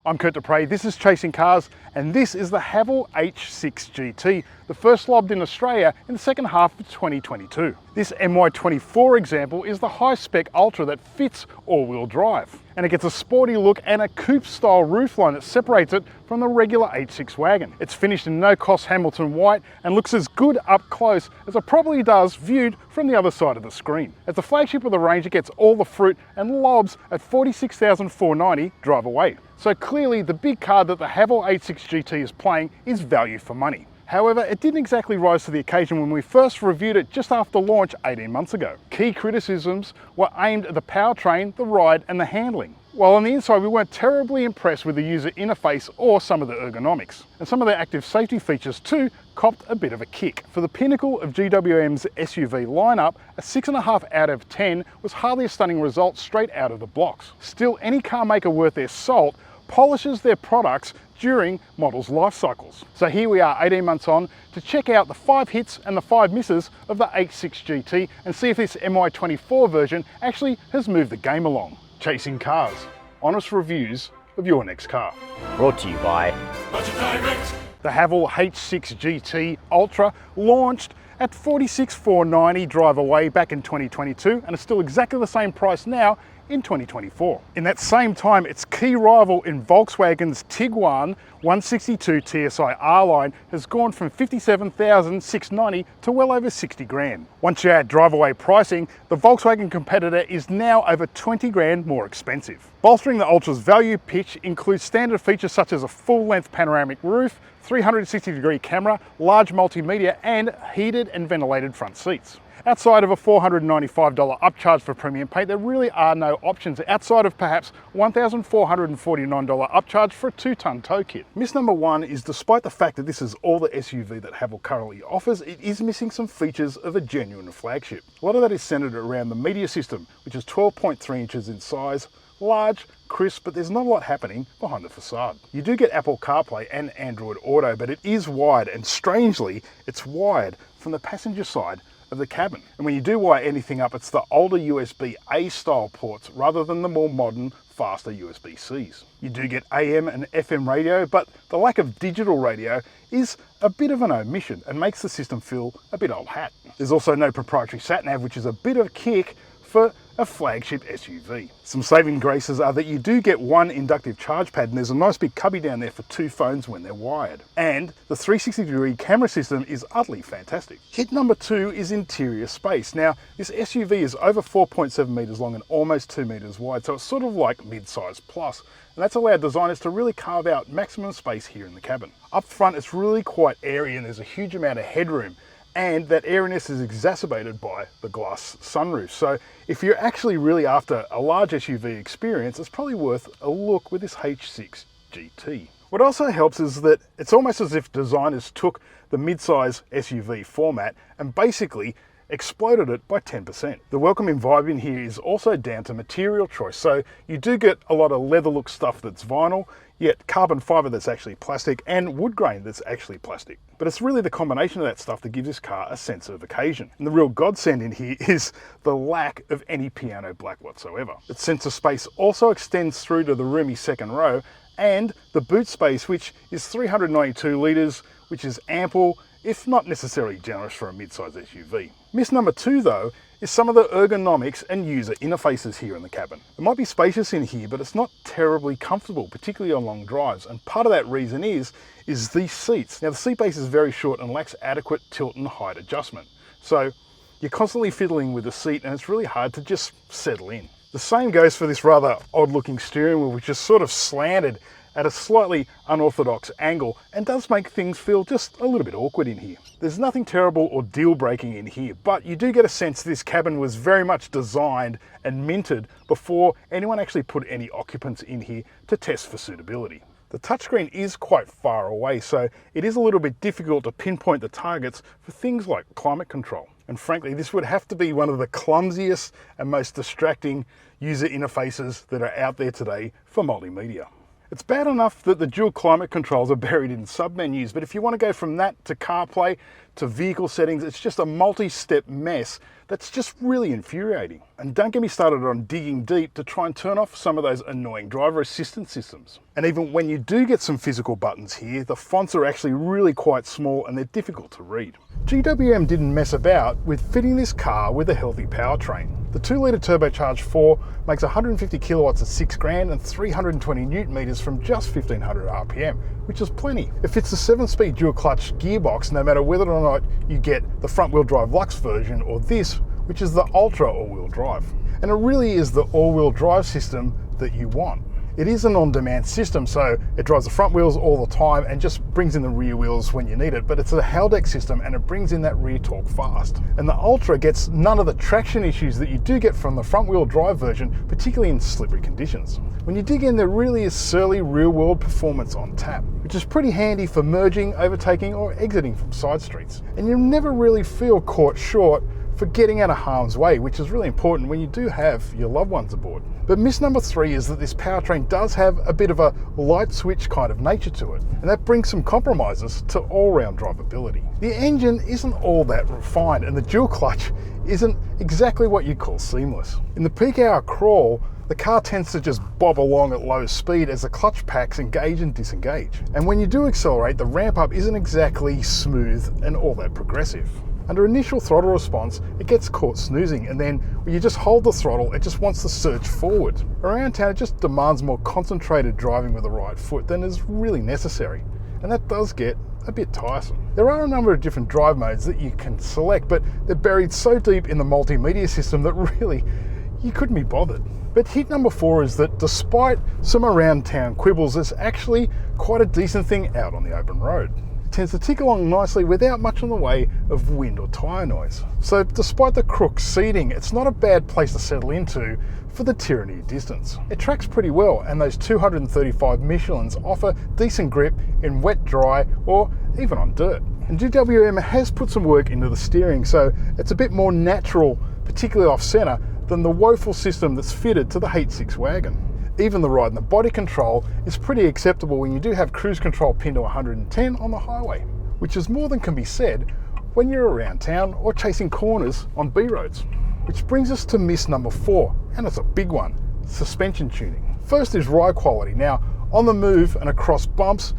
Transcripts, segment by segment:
I'm Kurt Dupre, this is Chasing Cars, and this is the Haval H6 GT, the first lobbed in Australia in the second half of 2022. This MY24 example is the high-spec Ultra that fits all-wheel drive, and it gets a sporty look and a coupe-style roofline that separates it from the regular H6 wagon. It's finished in no-cost Hamilton white and looks as good up close as it probably does viewed from the other side of the screen. As the flagship of the range, it gets all the fruit and lobs at $46,490 drive away. So clearly the big card that the Haval H6 GT is playing is value for money. However, it didn't exactly rise to the occasion when we first reviewed it just after launch 18 months ago. Key criticisms were aimed at the powertrain, the ride and the handling. While on the inside we weren't terribly impressed with the user interface or some of the ergonomics. And some of the active safety features too copped a bit of a kick. For the pinnacle of GWM's SUV lineup, a 6.5 out of 10 was hardly a stunning result straight out of the blocks. Still, any car maker worth their salt polishes their products during models' life cycles. So here we are 18 months on to check out the 5 hits and the 5 misses of the H6 GT and see if this MY24 version actually has moved the game along. Chasing Cars, honest reviews of your next car. Brought to you by The Haval H6 GT Ultra launched at $46,490 drive away back in 2022 and it's still exactly the same price now in 2024. In that same time, its key rival in Volkswagen's Tiguan 162 TSI R-Line has gone from $57,690 to well over 60 grand. Once you add drive-away pricing, the Volkswagen competitor is now over 20 grand more expensive. Bolstering the Ultra's value pitch includes standard features such as a full-length panoramic roof, 360-degree camera, large multimedia, and heated and ventilated front seats. Outside of a $495 upcharge for premium paint, there really are no options outside of perhaps $1,449 upcharge for a 2-ton tow kit. Miss number one is, despite the fact that this is all the SUV that Haval currently offers, it is missing some features of a genuine flagship. A lot of that is centered around the media system, which is 12.3 inches in size, large, crisp, but there's not a lot happening behind the facade. You do get Apple CarPlay and Android Auto, but it is wired, and strangely, it's wired from the passenger side of the cabin. And when you do wire anything up, it's the older USB-A style ports rather than the more modern, faster USB-Cs. You do get AM and FM radio, but the lack of digital radio is a bit of an omission and makes the system feel a bit old hat. There's also no proprietary sat-nav, which is a bit of a kick for a flagship SUV. Some saving graces are that you do get one inductive charge pad and there's a nice big cubby down there for 2 phones when they're wired. And the 360-degree camera system is utterly fantastic. Hit number 2 is interior space. Now, this SUV is over 4.7 meters long and almost 2 meters wide, so it's sort of like midsize plus. And that's allowed designers to really carve out maximum space here in the cabin. Up front, it's really quite airy and there's a huge amount of headroom. And that airiness is exacerbated by the glass sunroof. So if you're actually really after a large SUV experience, it's probably worth a look with this H6 GT. What also helps is that it's almost as if designers took the midsize SUV format and basically exploded it by 10%. The welcoming vibe in here is also down to material choice. So you do get a lot of leather look stuff that's vinyl, yet carbon fiber that's actually plastic, and wood grain that's actually plastic. But it's really the combination of that stuff that gives this car a sense of occasion. And the real godsend in here is the lack of any piano black whatsoever. Its sense of space also extends through to the roomy second row, and the boot space, which is 392 litres, which is ample, if not necessarily generous for a mid-size SUV. Miss number 2 though, is some of the ergonomics and user interfaces here in the cabin. It might be spacious in here, but it's not terribly comfortable, particularly on long drives. And part of that reason is these seats. Now the seat base is very short and lacks adequate tilt and height adjustment. So you're constantly fiddling with the seat and it's really hard to just settle in. The same goes for this rather odd looking steering wheel, which is sort of slanted at a slightly unorthodox angle and does make things feel just a little bit awkward in here. There's nothing terrible or deal-breaking in here, but you do get a sense this cabin was very much designed and minted before anyone actually put any occupants in here to test for suitability. The touchscreen is quite far away, so it is a little bit difficult to pinpoint the targets for things like climate control. And frankly, this would have to be one of the clumsiest and most distracting user interfaces that are out there today for multimedia. It's bad enough that the dual climate controls are buried in submenus, but if you want to go from that to CarPlay to vehicle settings, it's just a multi-step mess that's just really infuriating. And don't get me started on digging deep to try and turn off some of those annoying driver assistance systems. And even when you do get some physical buttons here, the fonts are actually really quite small and they're difficult to read. GWM didn't mess about with fitting this car with a healthy powertrain. The 2-litre turbocharged 4 makes 150 kilowatts at $6,000 and 320 newton meters from just 1500 RPM, which is plenty. It fits the 7-speed dual clutch gearbox no matter whether or not you get the front wheel drive Lux version or this, which is the Ultra all-wheel drive. And it really is the all-wheel drive system that you want. It is an on-demand system, so it drives the front wheels all the time and just brings in the rear wheels when you need it, but it's a Haldex system and it brings in that rear torque fast. And the Ultra gets none of the traction issues that you do get from the front wheel drive version, particularly in slippery conditions. When you dig in, there really is surly real-world performance on tap, which is pretty handy for merging, overtaking, or exiting from side streets. And you never really feel caught short for getting out of harm's way, which is really important when you do have your loved ones aboard. But miss number 3 is that this powertrain does have a bit of a light switch kind of nature to it, and that brings some compromises to all-round drivability. The engine isn't all that refined, and the dual clutch isn't exactly what you call seamless. In the peak hour crawl, the car tends to just bob along at low speed as the clutch packs engage and disengage. And when you do accelerate, the ramp up isn't exactly smooth and all that progressive. Under initial throttle response, it gets caught snoozing, and then when you just hold the throttle, it just wants to surge forward. Around town, it just demands more concentrated driving with the right foot than is really necessary, and that does get a bit tiresome. There are a number of different drive modes that you can select, but they're buried so deep in the multimedia system that really, you couldn't be bothered. But hit number 4 is that despite some around town quibbles, it's actually quite a decent thing out on the open road. Tends to tick along nicely without much in the way of wind or tyre noise. So despite the crook seating, it's not a bad place to settle into for the tyranny of distance. It tracks pretty well, and those 235 Michelins offer decent grip in wet, dry, or even on dirt. And GWM has put some work into the steering, so it's a bit more natural, particularly off centre, than the woeful system that's fitted to the H6 wagon. Even the ride and the body control is pretty acceptable when you do have cruise control pinned to 110 on the highway, which is more than can be said when you're around town or chasing corners on B roads. Which brings us to miss number 4, and it's a big one: suspension tuning. First is ride quality. Now, on the move and across bumps,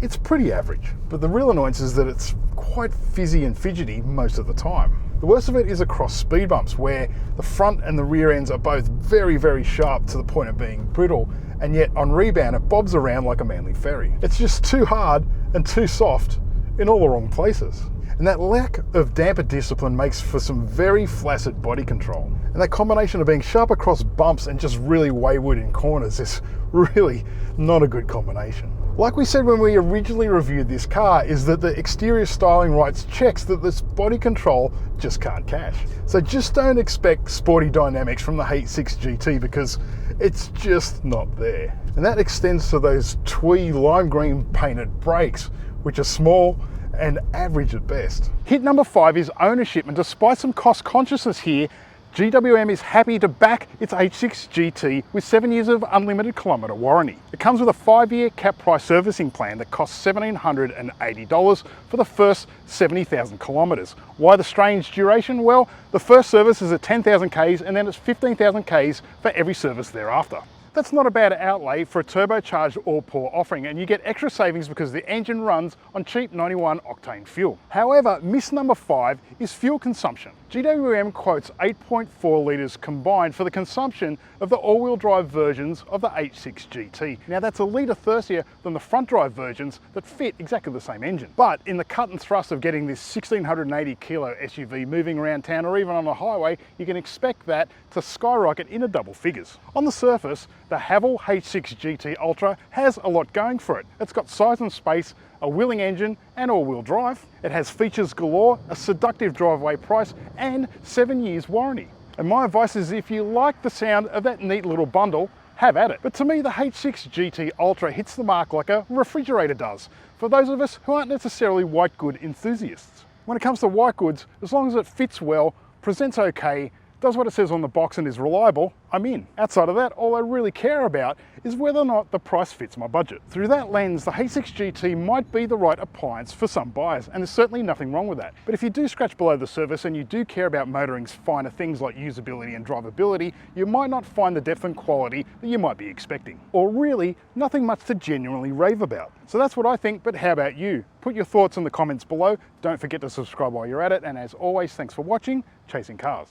it's pretty average, but the real annoyance is that it's quite fizzy and fidgety most of the time. The worst of it is across speed bumps, where the front and the rear ends are both very, very sharp to the point of being brittle, and yet on rebound it bobs around like a Manly ferry. It's just too hard and too soft in all the wrong places. And that lack of damper discipline makes for some very flaccid body control. And that combination of being sharp across bumps and just really wayward in corners is really not a good combination. Like we said when we originally reviewed this car, is that the exterior styling writes checks that this body control just can't cash. So just don't expect sporty dynamics from the H6 GT, because it's just not there. And that extends to those twee lime green painted brakes, which are small and average at best. Hit number 5 is ownership, and despite some cost consciousness here, GWM is happy to back its H6 GT with 7 years of unlimited kilometre warranty. It comes with a 5-year cap price servicing plan that costs $1,780 for the first 70,000 kilometres. Why the strange duration? Well, the first service is at 10,000 Ks, and then it's 15,000 Ks for every service thereafter. That's not a bad outlay for a turbocharged all-poor offering, and you get extra savings because the engine runs on cheap 91 octane fuel. However, miss number 5 is fuel consumption. GWM quotes 8.4 litres combined for the consumption of the all-wheel drive versions of the H6 GT. Now that's a litre thirstier than the front drive versions that fit exactly the same engine. But in the cut and thrust of getting this 1680 kilo SUV moving around town or even on the highway, you can expect that to skyrocket into double figures. On the surface, the Haval H6 GT Ultra has a lot going for it. It's got size and space, a willing engine and all-wheel drive. It has features galore, a seductive driveaway price and 7 years warranty. And my advice is, if you like the sound of that neat little bundle, have at it. But to me, the H6 GT Ultra hits the mark like a refrigerator does for those of us who aren't necessarily white good enthusiasts. When it comes to white goods, as long as it fits well, presents okay, does what it says on the box and is reliable, I'm in. Outside of that, all I really care about is whether or not the price fits my budget. Through that lens, the H6 GT might be the right appliance for some buyers, and there's certainly nothing wrong with that. But if you do scratch below the surface and you do care about motoring's finer things like usability and drivability, you might not find the depth and quality that you might be expecting. Or really, nothing much to genuinely rave about. So that's what I think, but how about you? Put your thoughts in the comments below. Don't forget to subscribe while you're at it, and as always, thanks for watching Chasing Cars.